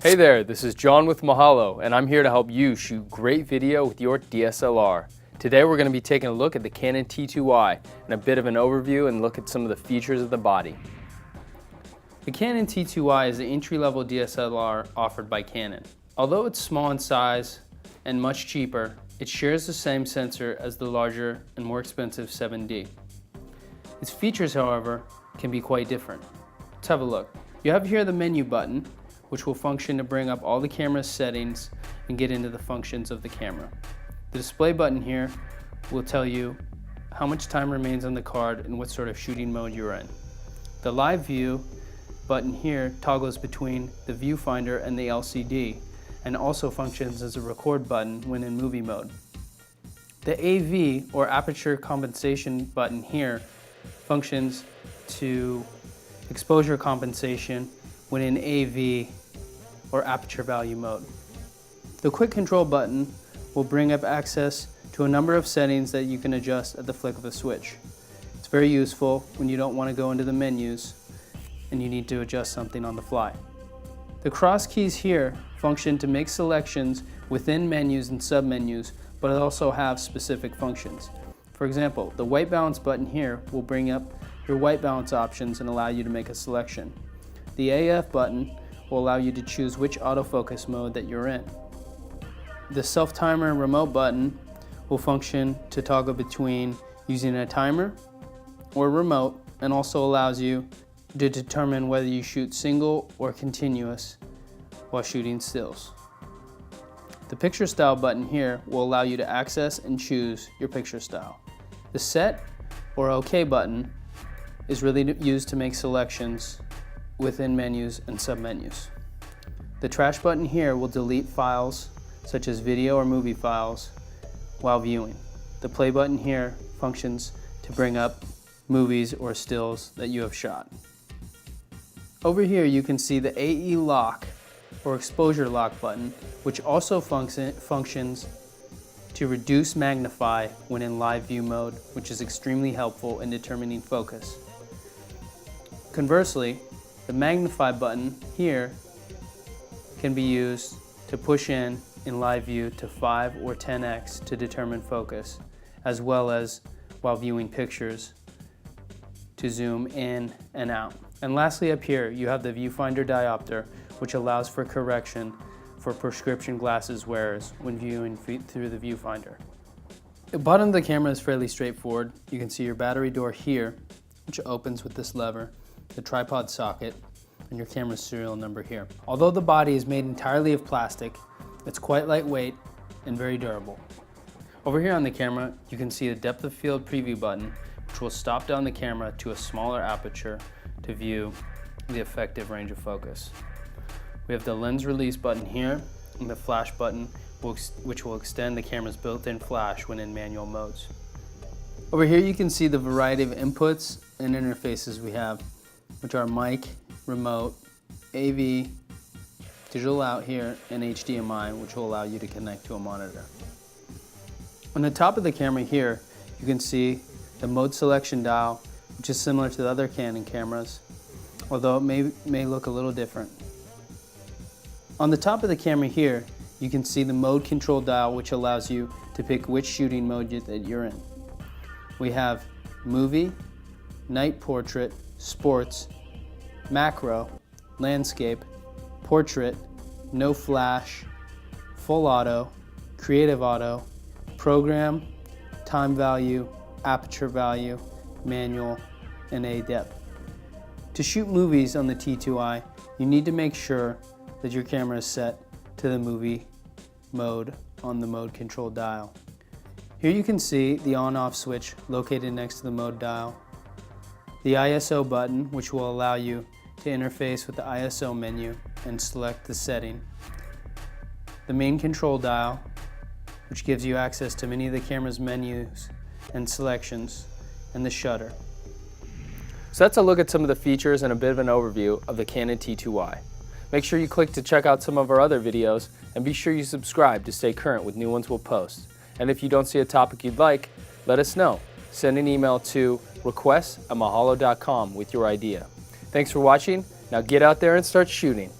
Hey there, this is John with Mahalo, and I'm here to help you shoot great video with your DSLR. Today we're going to be taking a look at the Canon T2i and a bit of an overview and look at some of the features of the body. The Canon T2i is the entry-level DSLR offered by Canon. Although it's small in size and much cheaper, it shares the same sensor as the larger and more expensive 7D. Its features, however, can be quite different. Let's have a look. You have here the menu button, which will function to bring up all the camera's settings and get into the functions of the camera. The display button here will tell you how much time remains on the card and what sort of shooting mode you're in. The live view button here toggles between the viewfinder and the LCD and also functions as a record button when in movie mode. The AV or aperture compensation button here functions to exposure compensation when in AV or aperture value mode. The quick control button will bring up access to a number of settings that you can adjust at the flick of a switch. It's very useful when you don't want to go into the menus and you need to adjust something on the fly. The cross keys here function to make selections within menus and submenus, but also have specific functions. For example, the white balance button here will bring up your white balance options and allow you to make a selection. The AF button will allow you to choose which autofocus mode that you're in. The self-timer and remote button will function to toggle between using a timer or remote, and also allows you to determine whether you shoot single or continuous while shooting stills. The picture style button here will allow you to access and choose your picture style. The set or OK button is really used to make selections within menus and submenus. The trash button here will delete files such as video or movie files while viewing. The play button here functions to bring up movies or stills that you have shot. Over here you can see the AE lock or exposure lock button, which also functions to reduce magnify when in live view mode, which is extremely helpful in determining focus. Conversely, the magnify button here can be used to push in live view to 5 or 10x to determine focus, as well as while viewing pictures to zoom in and out. And lastly, up here you have the viewfinder diopter, which allows for correction for prescription glasses wearers when viewing through the viewfinder. The bottom of the camera is fairly straightforward. You can see your battery door here, which opens with this lever, the tripod socket, and your camera's serial number here. Although the body is made entirely of plastic, it's quite lightweight and very durable. Over here on the camera, you can see the depth of field preview button, which will stop down the camera to a smaller aperture to view the effective range of focus. We have the lens release button here and the flash button, which will extend the camera's built-in flash when in manual modes. Over here you can see the variety of inputs and interfaces we have, which are mic, remote, AV, digital out here, and HDMI, which will allow you to connect to a monitor. On the top of the camera here, you can see the mode selection dial, which is similar to the other Canon cameras, although it may look a little different. On the top of the camera here, you can see the mode control dial, which allows you to pick which shooting mode that you're in. We have movie, night portrait, sports, macro, landscape, portrait, no flash, full auto, creative auto, program, time value, aperture value, manual, and A depth. To shoot movies on the T2i, you need to make sure that your camera is set to the movie mode on the mode control dial. Here you can see the on-off switch located next to the mode dial, the ISO button, which will allow you to interface with the ISO menu and select the setting, the main control dial, which gives you access to many of the camera's menus and selections, and the shutter. So that's a look at some of the features and a bit of an overview of the Canon T2i. Make sure you click to check out some of our other videos, and be sure you subscribe to stay current with new ones we'll post. And if you don't see a topic you'd like, let us know. Send an email to requests@Mahalodotcom with your idea. Thanks for watching. Now get out there and start shooting.